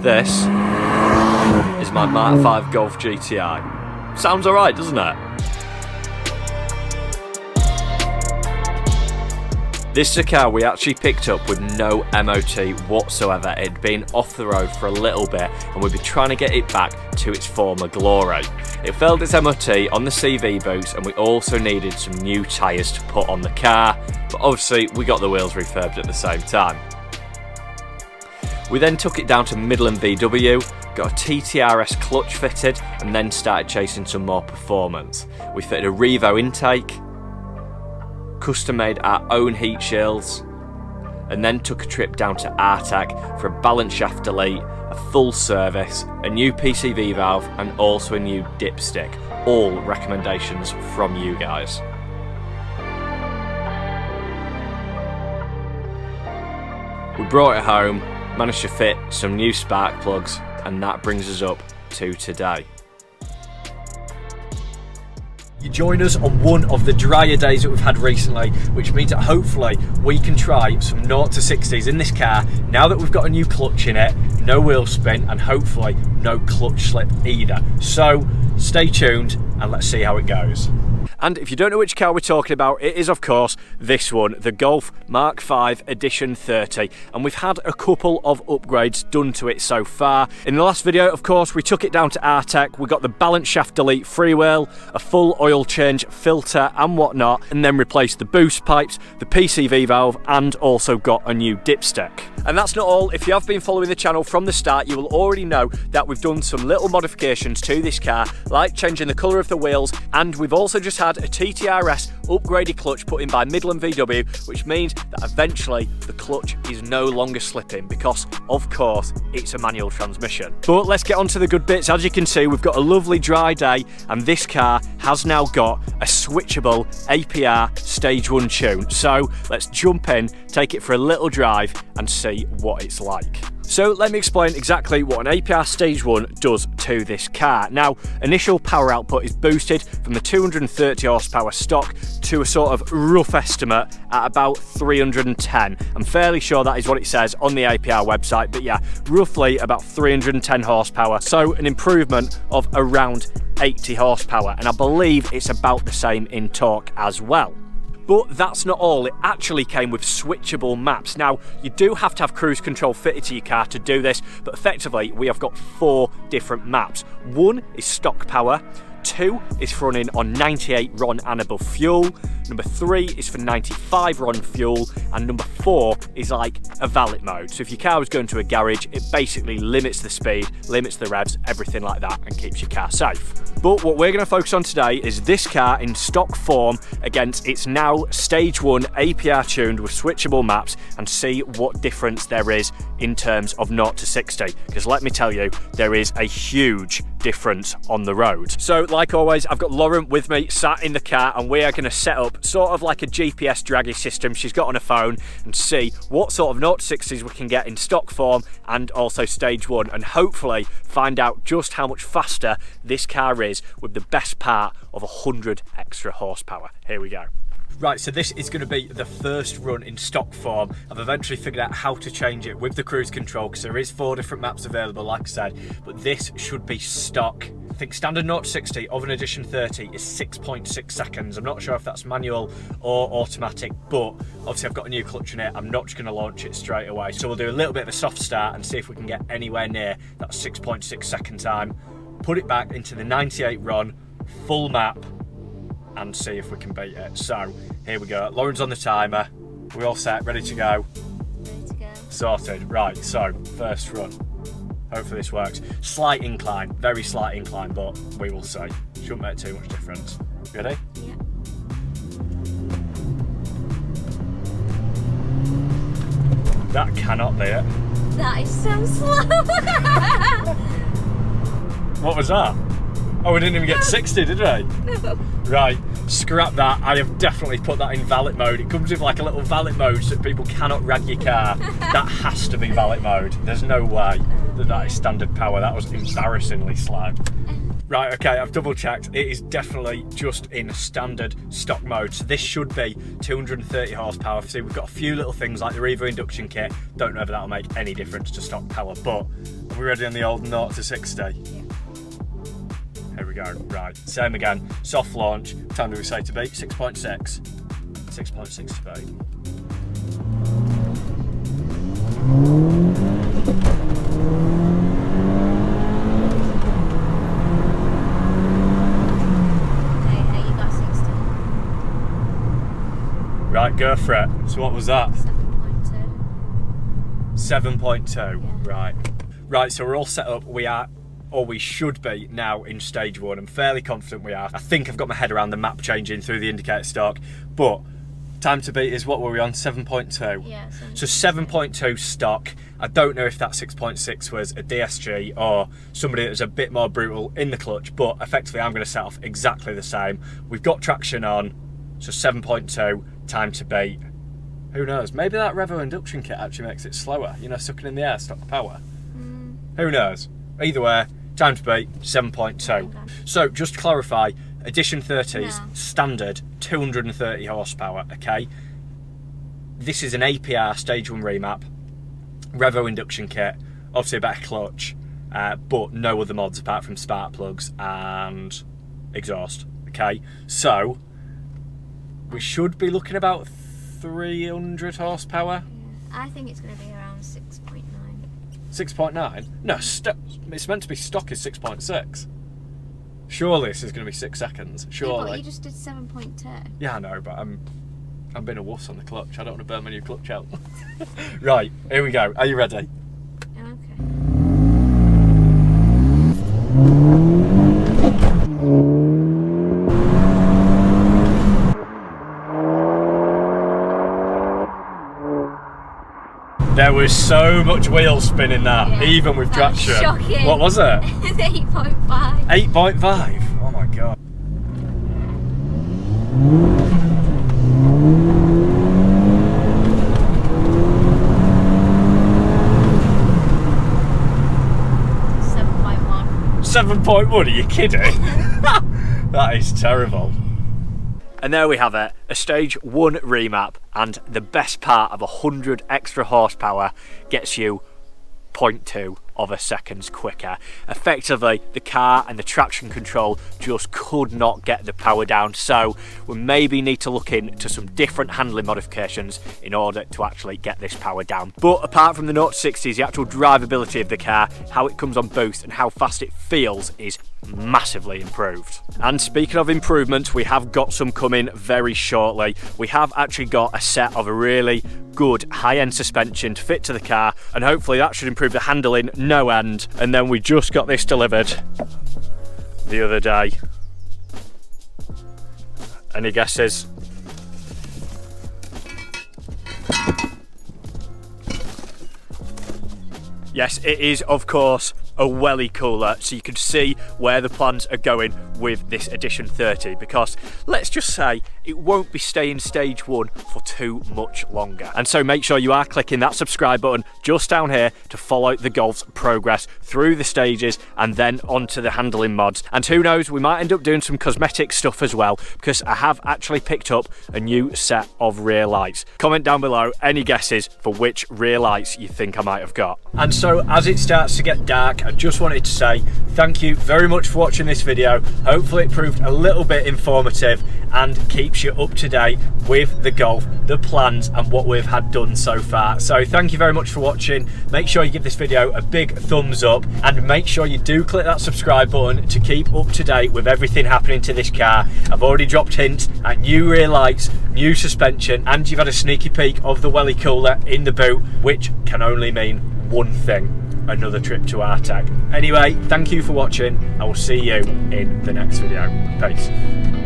This is my Mk5 Golf GTI. Sounds alright, doesn't it? This is a car we actually picked up with no MOT whatsoever. It had been off the road for a little bit and we'd been trying to get it back to its former glory. It failed its MOT on the CV boots and we also needed some new tyres to put on the car, but obviously we got the wheels refurbed at the same time. We then took it down to Midland VW, got a TTRS Clutch fitted and then started chasing some more performance. We fitted a Revo intake, custom made our own heat shields, and then took a trip down to Artec for a balance shaft delete, a full service, a new PCV valve and also a new dipstick. All recommendations from you guys. We brought it home, managed to fit some new spark plugs, and that brings us up to today. You join us on one of the drier days that we've had recently, which means that hopefully we can try some 0 to 60s in this car now that we've got a new clutch in it, no wheel spin and hopefully no clutch slip either. So stay tuned and let's see how it goes. And if you don't know which car we're talking about, it is of course this one, the Golf Mk5 Edition30, and we've had a couple of upgrades done to it so far. In the last video, of course, we took it down to Artec, we got the balance shaft delete freewheel, a full oil change, filter and whatnot, and then replaced the boost pipes, the PCV valve, and also got a new dipstick. And that's not all. If you have been following the channel from the start, you will already know that we've done some little modifications to this car, like changing the colour of the wheels, and we've also just had a TTRS upgraded clutch put in by Midland VW, which means that eventually the clutch is no longer slipping because, of course, it's a manual transmission. But let's get on to the good bits. As you can see, we've got a lovely dry day and this car has now got a switchable APR Stage 1 tune. So let's jump in, take it for a little drive and see what it's like. So let me explain exactly what an APR Stage 1 does to this car. Now, initial power output is boosted from the 230 horsepower stock to a sort of rough estimate at about 310. I'm fairly sure that is what it says on the APR website, but yeah, roughly about 310 horsepower. So an improvement of around 80 horsepower, and I believe it's about the same in torque as well. But that's not all, it actually came with switchable maps. Now, you do have to have cruise control fitted to your car to do this, but effectively we have got 4 different maps. 1 is stock power, 2 is for running on 98 RON and above fuel, number 3 is for 95 RON fuel, and number 4 is like a valet mode. So if your car was going to a garage, it basically limits the speed, limits the revs, everything like that, and keeps your car safe. But what we're going to focus on today is this car in stock form against its now Stage 1 APR tuned with switchable maps and see what difference there is in terms of 0 to 60. Because let me tell you, there is a huge difference on the road. So like always, I've got Lauren with me sat in the car and we are going to set up sort of like a GPS draggy system she's got on her phone and see what sort of 0 to 60s we can get in stock form and also Stage 1, and hopefully find out just how much faster this car is with the best part of 100 extra horsepower. Here we go. Right, so this is going to be the first run in stock form. I've eventually figured out how to change it with the cruise control because there is 4 different maps available, like I said, but this should be stock. I think standard 0 to 60 of an Edition30 is 6.6 seconds. I'm not sure if that's manual or automatic, but obviously I've got a new clutch in it. I'm not just going to launch it straight away. So we'll do a little bit of a soft start and see if we can get anywhere near that 6.6 second time. Put it back into the 98 RON, full map, and see if we can beat it. So here we go. Lauren's on the timer. We're all set, ready to go. Ready to go. Sorted. Right, so first run. Hopefully this works. Slight incline, very slight incline, but we will see. Shouldn't make too much difference. Ready? Yeah. That cannot be it. That is so slow. What was that? Oh, we didn't even get 60, did we? No. Right, scrap that. I have definitely put that in valet mode. It comes with like a little valet mode so that people cannot rag your car. That has to be valet mode. There's no way that that is standard power. That was embarrassingly slow. Right, okay, I've double checked. It is definitely just in standard stock mode. So this should be 230 horsepower. See, we've got a few little things like the Revo induction kit. Don't know if that'll make any difference to stock power, but Are we ready on the old 0 to 60? Yeah. Here we go. Right, same again. Soft launch. What time do we say to beat? 6.6. 6.6 to beat. Okay, hey, you got 60. Right, go for it. So what was that? 7.2. 7.2. Yeah. Right. Right, so we're all set up. We are, or we should be now in stage 1. I'm fairly confident we are. I think I've got my head around the map changing through the indicator stock, but time to beat is, what were we on? 7.2. Yeah. So 7.2 stock. I don't know if that 6.6 was a DSG or somebody that was a bit more brutal in the clutch, but effectively I'm going to set off exactly the same. We've got traction on, so 7.2, time to beat. Who knows? Maybe that Revo induction kit actually makes it slower. You know, sucking in the air, stock power. Who knows? Either way, time to beat 7.2. Okay. So just to clarify, Edition 30's No. standard 230 horsepower, okay? This is an APR stage 1 remap, Revo induction kit, obviously a better clutch, but no other mods apart from spark plugs and exhaust, okay? So we should be looking about 300 horsepower. Yeah. I think it's going to be around 6.9. 6.9? No, it's meant to be stock is 6.6. Surely this is going to be 6 seconds. Yeah, Surely. but you just did 7.2. Yeah, I know, but I'm being a wuss on the clutch. I don't want to burn my new clutch out. Right, here we go. Are you ready? Okay. There was so much wheel spin in that, Yeah, even with that was traction. shocking. What was it? It's 8.5. 8.5? Oh my god. $7.1. 7.1, are you kidding? That is terrible. And there we have it, a stage 1 remap, and the best part of 100 extra horsepower gets you 0.2 of a second quicker. Effectively, the car and the traction control just could not get the power down, so we maybe need to look into some different handling modifications in order to actually get this power down. But apart from the 0 to 60s, the actual drivability of the car, how it comes on boost and how fast it feels is massively improved. And speaking of improvement, we have got some coming very shortly. We have actually got a set of a really good high-end suspension to fit to the car, and hopefully that should improve the handling no end. And then we just got this delivered the other day. Any guesses? Yes, it is, of course, a welly cooler, so you can see where the plans are going with this Edition 30, because let's just say it won't be staying stage 1 for too much longer. And so make sure you are clicking that subscribe button just down here to follow the Golf's progress through the stages and then onto the handling mods. And who knows, we might end up doing some cosmetic stuff as well, because I have actually picked up a new set of rear lights. Comment down below any guesses for which rear lights you think I might have got. And so as it starts to get dark, I just wanted to say thank you very much for watching this video. Hopefully it proved a little bit informative and keeps you up to date with the Golf, the plans and what we've had done so far. So thank you very much for watching. Make sure you give this video a big thumbs up and make sure you do click that subscribe button to keep up to date with everything happening to this car. I've already dropped hints at new rear lights, new suspension, and you've had a sneaky peek of the welly cooler in the boot, which can only mean one thing: another trip to Artec. Anyway, thank you for watching. I will see you in the next video. Peace.